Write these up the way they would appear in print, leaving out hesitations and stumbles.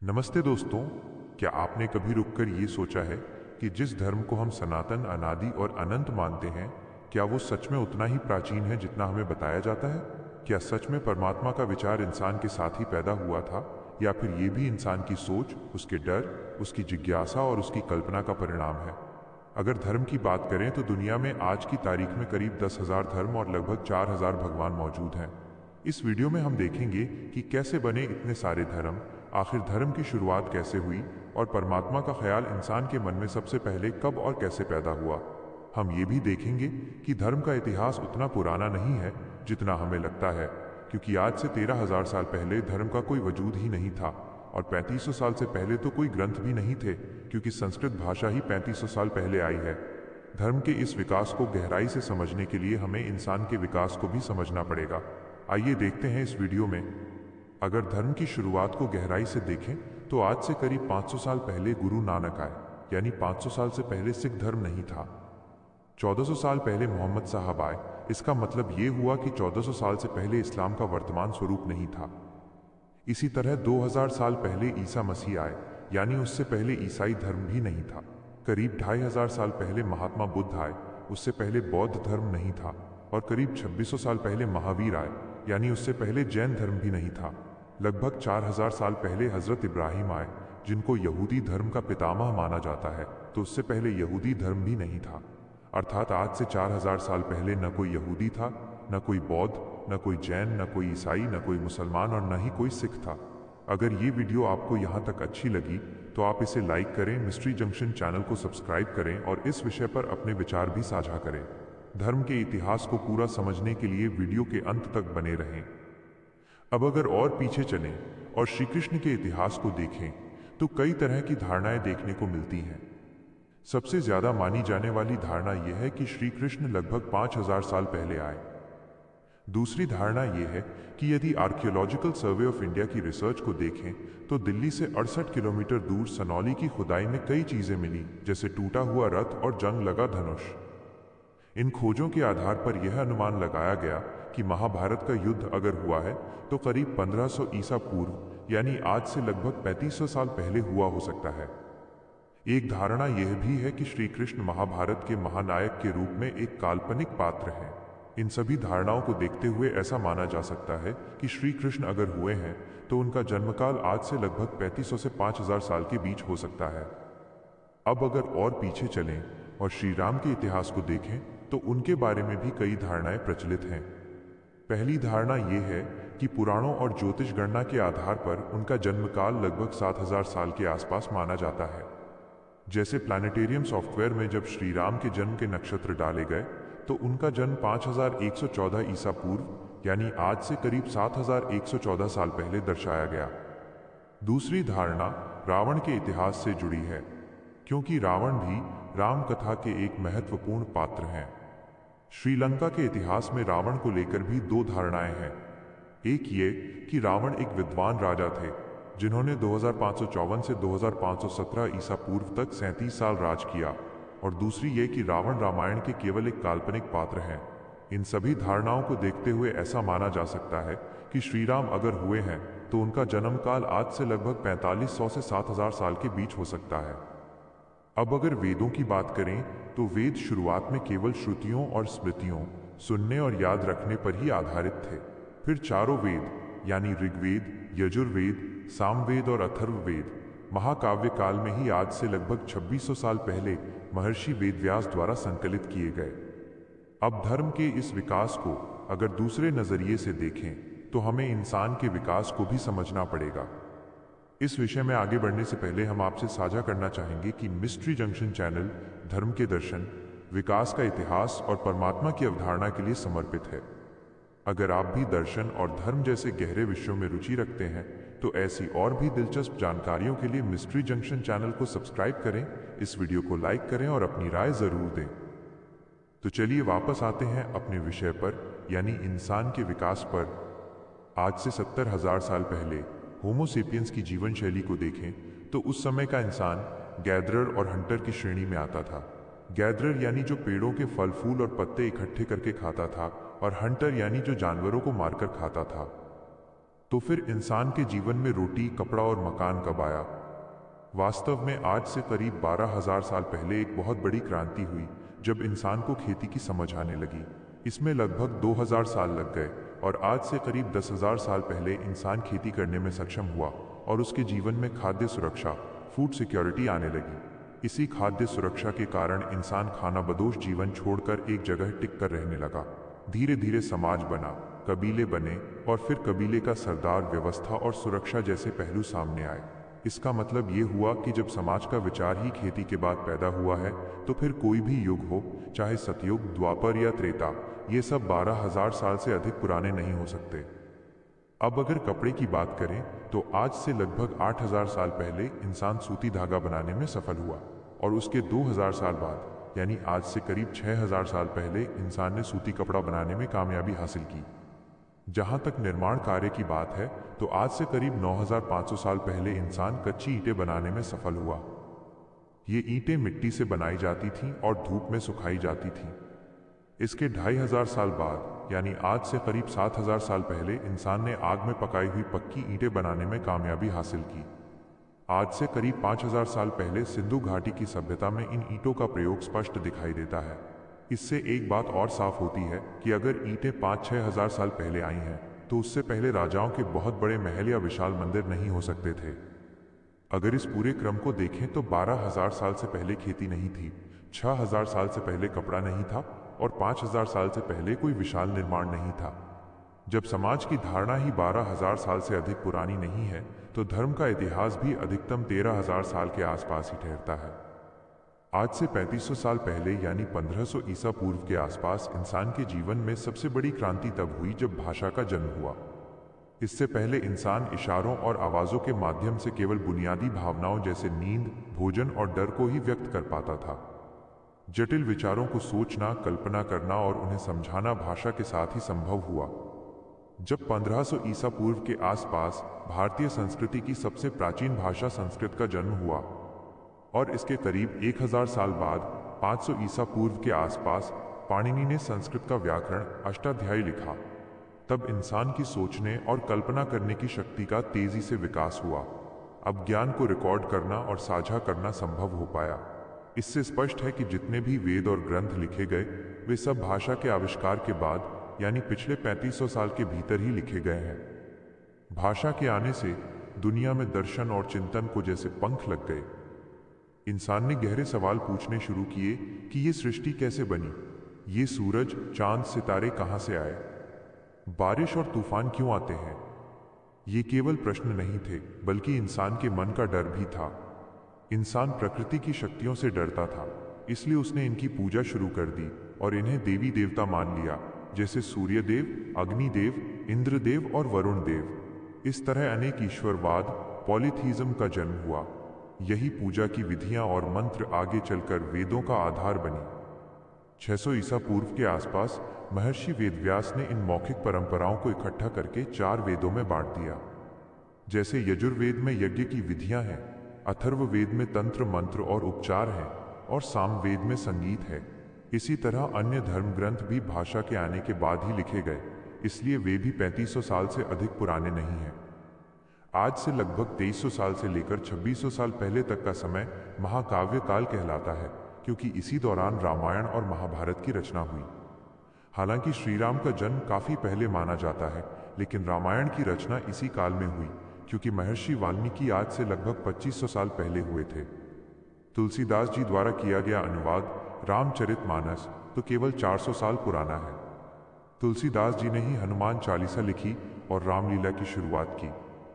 नमस्ते दोस्तों। क्या आपने कभी रुककर ये सोचा है कि जिस धर्म को हम सनातन, अनादि और अनंत मानते हैं, क्या वो सच में उतना ही प्राचीन है जितना हमें बताया जाता है? क्या सच में परमात्मा का विचार इंसान के साथ ही पैदा हुआ था, या फिर ये भी इंसान की सोच, उसके डर, उसकी जिज्ञासा और उसकी कल्पना का परिणाम है? अगर धर्म की बात करें तो दुनिया में आज की तारीख में करीब 10,000 धर्म और लगभग 4,000 भगवान मौजूद हैं। इस वीडियो में हम देखेंगे कि कैसे बने इतने सारे धर्म, आखिर धर्म की शुरुआत कैसे हुई, और परमात्मा का ख्याल इंसान के मन में सबसे पहले कब और कैसे पैदा हुआ। हम ये भी देखेंगे कि धर्म का इतिहास उतना पुराना नहीं है जितना हमें लगता है, क्योंकि आज से 13,000 साल पहले धर्म का कोई वजूद ही नहीं था, और 3500 साल से पहले तो कोई ग्रंथ भी नहीं थे, क्योंकि संस्कृत भाषा ही 3500 साल पहले आई है। धर्म के इस विकास को गहराई से समझने के लिए हमें इंसान के विकास को भी समझना पड़ेगा। आइए देखते हैं इस वीडियो में। अगर धर्म की शुरुआत को गहराई से देखें तो आज से करीब 500 साल पहले गुरु नानक आए, यानी 500 साल से पहले सिख धर्म नहीं था। 1400 साल पहले मोहम्मद साहब आए। इसका मतलब ये हुआ कि 1400 साल से पहले इस्लाम का वर्तमान स्वरूप नहीं था। इसी तरह 2000 साल पहले ईसा मसीह आए, यानी उससे पहले ईसाई धर्म भी नहीं था। करीब 2500 साल पहले महात्मा बुद्ध आए, उससे पहले बौद्ध धर्म नहीं था। और करीब 2600 साल पहले महावीर आए, यानी उससे पहले जैन धर्म भी नहीं था। लगभग 4000 साल पहले हजरत इब्राहिम आए, जिनको यहूदी धर्म का पितामह माना जाता है, तो उससे पहले यहूदी धर्म भी नहीं था। अर्थात आज से 4000 साल पहले न कोई यहूदी था, न कोई बौद्ध, न कोई जैन, न कोई ईसाई, न कोई मुसलमान और न ही कोई सिख था। अगर ये वीडियो आपको यहाँ तक अच्छी लगी तो आप इसे लाइक करें, मिस्ट्री जंक्शन चैनल को सब्सक्राइब करें और इस विषय पर अपने विचार भी साझा करें। धर्म के इतिहास को पूरा समझने के लिए वीडियो के अंत तक बने रहें। अब अगर और पीछे चलें और श्री कृष्ण के इतिहास को देखें तो कई तरह की धारणाएं देखने को मिलती हैं। सबसे ज्यादा मानी जाने वाली धारणा यह है कि श्री कृष्ण लगभग 5000 साल पहले आए। दूसरी धारणा यह है कि यदि आर्कियोलॉजिकल सर्वे ऑफ इंडिया की रिसर्च को देखें तो दिल्ली से 68 किलोमीटर दूर सनौली की खुदाई में कई चीजें मिली, जैसे टूटा हुआ रथ और जंग लगा धनुष। इन खोजों के आधार पर यह अनुमान लगाया गया कि महाभारत का युद्ध अगर हुआ है तो करीब 1500 ईसा पूर्व, यानी आज से लगभग 3500 साल पहले हुआ हो सकता है। एक धारणा यह भी है कि श्री कृष्ण महाभारत के महानायक के रूप में एक काल्पनिक पात्र हैं। इन सभी धारणाओं को देखते हुए ऐसा माना जा सकता है कि श्री कृष्ण अगर हुए हैं तो उनका जन्मकाल आज से लगभग 3500 से 5000 साल के बीच हो सकता है। अब अगर और पीछे चलें और श्री राम के इतिहास को देखें तो उनके बारे में भी कई धारणाएं प्रचलित हैं। पहली धारणा यह है कि पुराणों और ज्योतिष गणना के आधार पर उनका जन्मकाल लगभग 7000 साल के आसपास माना जाता है। जैसे प्लैनेटेरियम सॉफ्टवेयर में जब श्री राम के जन्म के नक्षत्र डाले गए तो उनका जन्म 5114 ईसा पूर्व, यानी आज से करीब 7114 साल पहले दर्शाया गया। दूसरी धारणा रावण के इतिहास से जुड़ी है, क्योंकि रावण भी राम कथा के एक महत्वपूर्ण पात्र हैं। श्रीलंका के इतिहास में रावण को लेकर भी दो धारणाएं हैं। एक ये कि रावण एक विद्वान राजा थे जिन्होंने 2554 से 2517 ईसा पूर्व तक 37 साल राज किया, और दूसरी ये कि रावण रामायण के केवल एक काल्पनिक पात्र हैं। इन सभी धारणाओं को देखते हुए ऐसा माना जा सकता है कि श्री राम अगर हुए हैं तो उनका जन्म काल आज से लगभग 4500 से 7000 साल के बीच हो सकता है। अब अगर वेदों की बात करें तो वेद शुरुआत में केवल श्रुतियों और स्मृतियों, सुनने और याद रखने पर ही आधारित थे। फिर चारों वेद यानी ऋग्वेद, यजुर्वेद, सामवेद और अथर्ववेद महाकाव्य काल में ही आज से लगभग 2600 साल पहले महर्षि वेदव्यास द्वारा संकलित किए गए। अब धर्म के इस विकास को अगर दूसरे नजरिए से देखें तो हमें इंसान के विकास को भी समझना पड़ेगा। इस विषय में आगे बढ़ने से पहले हम आपसे साझा करना चाहेंगे कि मिस्ट्री जंक्शन चैनल धर्म के दर्शन, विकास का इतिहास और परमात्मा की अवधारणा के लिए समर्पित है। अगर आप भी दर्शन और धर्म जैसे गहरे विषयों में रुचि रखते हैं तो ऐसी और भी दिलचस्प जानकारियों के लिए मिस्ट्री जंक्शन चैनल को सब्सक्राइब करें, इस वीडियो को लाइक करें और अपनी राय जरूर दें। तो चलिए वापस आते हैं अपने विषय पर, यानी इंसान के विकास पर। आज से 70,000 साल पहले होमो सेपियंस की जीवन शैली को देखें तो उस समय का इंसान गैदरर और हंटर की श्रेणी में आता था। गैदरर यानी जो पेड़ों के फल फूल और पत्ते इकट्ठे करके खाता था, और हंटर यानी जो जानवरों को मारकर खाता था। तो फिर इंसान के जीवन में रोटी, कपड़ा और मकान कब आया? वास्तव में आज से करीब 12,000 साल पहले एक बहुत बड़ी क्रांति हुई जब इंसान को खेती की समझ आने लगी। इसमें लगभग 2000 साल लग गए और आज से करीब 10,000 साल पहले इंसान खेती करने में सक्षम हुआ और उसके जीवन में खाद्य सुरक्षा, फूड सिक्योरिटी आने लगी। इसी खाद्य सुरक्षा के कारण इंसान खानाबदोश जीवन छोड़कर एक जगह टिक कर रहने लगा। धीरे धीरे समाज बना, कबीले बने और फिर कबीले का सरदार, व्यवस्था और सुरक्षा जैसे पहलू सामने आए। इसका मतलब ये हुआ कि जब समाज का विचार ही खेती के बाद पैदा हुआ है तो फिर कोई भी युग हो, चाहे सतयुग, द्वापर या त्रेता, ये सब 12,000 साल से अधिक पुराने नहीं हो सकते। अब अगर कपड़े की बात करें तो आज से लगभग 8,000 साल पहले इंसान सूती धागा बनाने में सफल हुआ और उसके 2,000 साल बाद यानी आज से करीब 6,000 साल पहले इंसान ने सूती कपड़ा बनाने में कामयाबी हासिल की। जहां तक निर्माण कार्य की बात है तो आज से करीब 9,500 साल पहले इंसान कच्ची ईंटें बनाने में सफल हुआ। ये ईंटें मिट्टी से बनाई जाती थीं और धूप में सुखाई जाती थीं। इसके 2,500 साल बाद यानी आज से करीब 7,000 साल पहले इंसान ने आग में पकाई हुई पक्की ईंटें बनाने में कामयाबी हासिल की। आज से करीब 5,000 साल पहले सिंधु घाटी की सभ्यता में इन ईंटों का प्रयोग स्पष्ट दिखाई देता है। इससे एक बात और साफ होती है कि अगर ईंटें 5-6 हजार साल पहले आई हैं तो उससे पहले राजाओं के बहुत बड़े महल या विशाल मंदिर नहीं हो सकते थे। अगर इस पूरे क्रम को देखें तो 12,000 साल से पहले खेती नहीं थी, 6,000 साल से पहले कपड़ा नहीं था और 5,000 साल से पहले कोई विशाल निर्माण नहीं था। जब समाज की धारणा ही 12,000 साल से अधिक पुरानी नहीं है तो धर्म का इतिहास भी अधिकतम 13,000 साल के आसपास ही ठहरता है। आज से 3500 साल पहले यानी 1500 ईसा पूर्व के आसपास इंसान के जीवन में सबसे बड़ी क्रांति तब हुई जब भाषा का जन्म हुआ। इससे पहले इंसान इशारों और आवाज़ों के माध्यम से केवल बुनियादी भावनाओं जैसे नींद, भोजन और डर को ही व्यक्त कर पाता था। जटिल विचारों को सोचना, कल्पना करना और उन्हें समझाना भाषा के साथ ही संभव हुआ। जब 1500 ईसा पूर्व के आसपास भारतीय संस्कृति की सबसे प्राचीन भाषा संस्कृत का जन्म हुआ और इसके करीब 1000 साल बाद 500 ईसा पूर्व के आसपास पाणिनि ने संस्कृत का व्याकरण अष्टाध्यायी लिखा, तब इंसान की सोचने और कल्पना करने की शक्ति का तेजी से विकास हुआ। अब ज्ञान को रिकॉर्ड करना और साझा करना संभव हो पाया। इससे स्पष्ट है कि जितने भी वेद और ग्रंथ लिखे गए वे सब भाषा के आविष्कार के बाद यानी पिछले 3500 साल के भीतर ही लिखे गए हैं। भाषा के आने से दुनिया में दर्शन और चिंतन को जैसे पंख लग गए। इंसान ने गहरे सवाल पूछने शुरू किए कि ये सृष्टि कैसे बनी, ये सूरज, चांद, सितारे कहाँ से आए, बारिश और तूफान क्यों आते हैं। ये केवल प्रश्न नहीं थे बल्कि इंसान के मन का डर भी था। इंसान प्रकृति की शक्तियों से डरता था, इसलिए उसने इनकी पूजा शुरू कर दी और इन्हें देवी देवता मान लिया, जैसे सूर्यदेव, अग्निदेव, इंद्रदेव और वरुण देव। इस तरह अनेक ईश्वरवाद, पॉलीथीज्म का जन्म हुआ। यही पूजा की विधियां और मंत्र आगे चलकर वेदों का आधार बनी। 600 ईसा पूर्व के आसपास महर्षि वेदव्यास ने इन मौखिक परंपराओं को इकट्ठा करके 4 वेदों में बांट दिया। जैसे यजुर्वेद में यज्ञ की विधियां हैं, अथर्ववेद में तंत्र, मंत्र और उपचार हैं और सामवेद में संगीत है। इसी तरह अन्य धर्म ग्रंथ भी भाषा के आने के बाद ही लिखे गए, इसलिए वे भी 3500 साल से अधिक पुराने नहीं हैं। आज से लगभग 2300 साल से लेकर 2600 साल पहले तक का समय महाकाव्य काल कहलाता है, क्योंकि इसी दौरान रामायण और महाभारत की रचना हुई। हालांकि श्री राम का जन्म काफी पहले माना जाता है, लेकिन रामायण की रचना इसी काल में हुई, क्योंकि महर्षि वाल्मीकि आज से लगभग 2500 साल पहले हुए थे। तुलसीदास जी द्वारा किया गया अनुवाद रामचरितमानस तो केवल 400 साल पुराना है। तुलसीदास जी ने ही हनुमान चालीसा लिखी और रामलीला की शुरुआत की।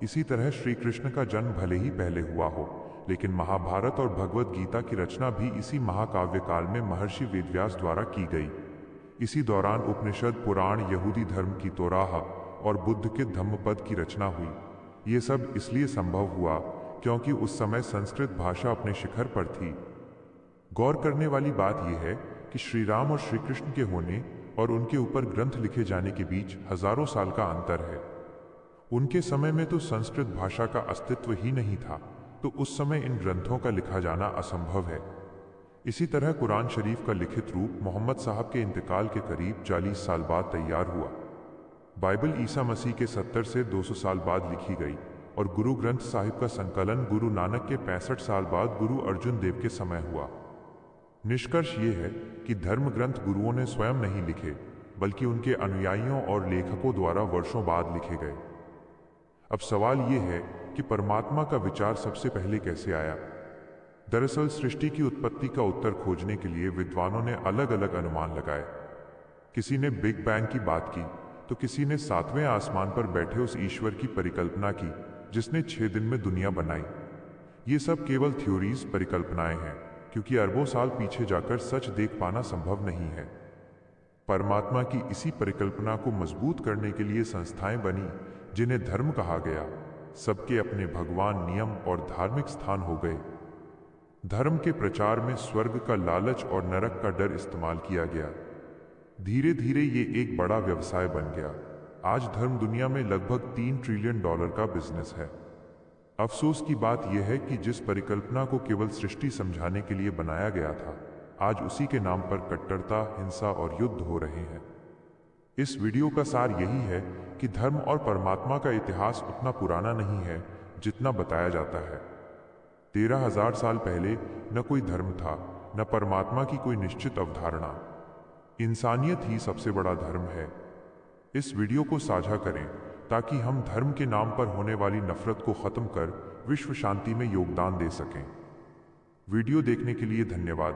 इसी तरह श्री कृष्ण का जन्म भले ही पहले हुआ हो, लेकिन महाभारत और भगवत गीता की रचना भी इसी महाकाव्य काल में महर्षि वेदव्यास द्वारा की गई। इसी दौरान उपनिषद, पुराण, यहूदी धर्म की तोराह और बुद्ध के धम्मपद की रचना हुई। ये सब इसलिए संभव हुआ क्योंकि उस समय संस्कृत भाषा अपने शिखर पर थी। गौर करने वाली बात यह है कि श्री राम और श्री कृष्ण के होने और उनके ऊपर ग्रंथ लिखे जाने के बीच हजारों साल का अंतर है। उनके समय में तो संस्कृत भाषा का अस्तित्व ही नहीं था, तो उस समय इन ग्रंथों का लिखा जाना असंभव है। इसी तरह कुरान शरीफ का लिखित रूप मोहम्मद साहब के इंतकाल के करीब 40 साल बाद तैयार हुआ। बाइबल ईसा मसीह के 70 से 200 साल बाद लिखी गई और गुरु ग्रंथ साहिब का संकलन गुरु नानक के 65 साल बाद गुरु अर्जुन देव के समय हुआ। निष्कर्ष ये है कि धर्म ग्रंथ गुरुओं ने स्वयं नहीं लिखे, बल्कि उनके अनुयायियों और लेखकों द्वारा वर्षों बाद लिखे गए। अब सवाल ये है कि परमात्मा का विचार सबसे पहले कैसे आया। दरअसल सृष्टि की उत्पत्ति का उत्तर खोजने के लिए विद्वानों ने अलग अलग अनुमान लगाए। किसी ने बिग बैंग की बात की तो किसी ने 7वें आसमान पर बैठे उस ईश्वर की परिकल्पना की जिसने 6 दिन में दुनिया बनाई। ये सब केवल थ्योरीज, परिकल्पनाएं हैं, क्योंकि अरबों साल पीछे जाकर सच देख पाना संभव नहीं है। परमात्मा की इसी परिकल्पना को मजबूत करने के लिए संस्थाएं बनी जिन्हें धर्म कहा गया। सबके अपने भगवान, नियम और धार्मिक स्थान हो गए। धर्म के प्रचार में स्वर्ग का लालच और नरक का डर इस्तेमाल किया गया। धीरे धीरे ये एक बड़ा व्यवसाय बन गया। आज धर्म दुनिया में लगभग $3 ट्रिलियन का बिजनेस है। अफसोस की बात यह है कि जिस परिकल्पना को केवल सृष्टि समझाने के लिए बनाया गया था, आज उसी के नाम पर कट्टरता, हिंसा और युद्ध हो रहे हैं। इस वीडियो का सार यही है कि धर्म और परमात्मा का इतिहास उतना पुराना नहीं है जितना बताया जाता है। 13,000 साल पहले न कोई धर्म था, न परमात्मा की कोई निश्चित अवधारणा। इंसानियत ही सबसे बड़ा धर्म है। इस वीडियो को साझा करें ताकि हम धर्म के नाम पर होने वाली नफरत को खत्म कर विश्व शांति में योगदान दे सकें। वीडियो देखने के लिए धन्यवाद।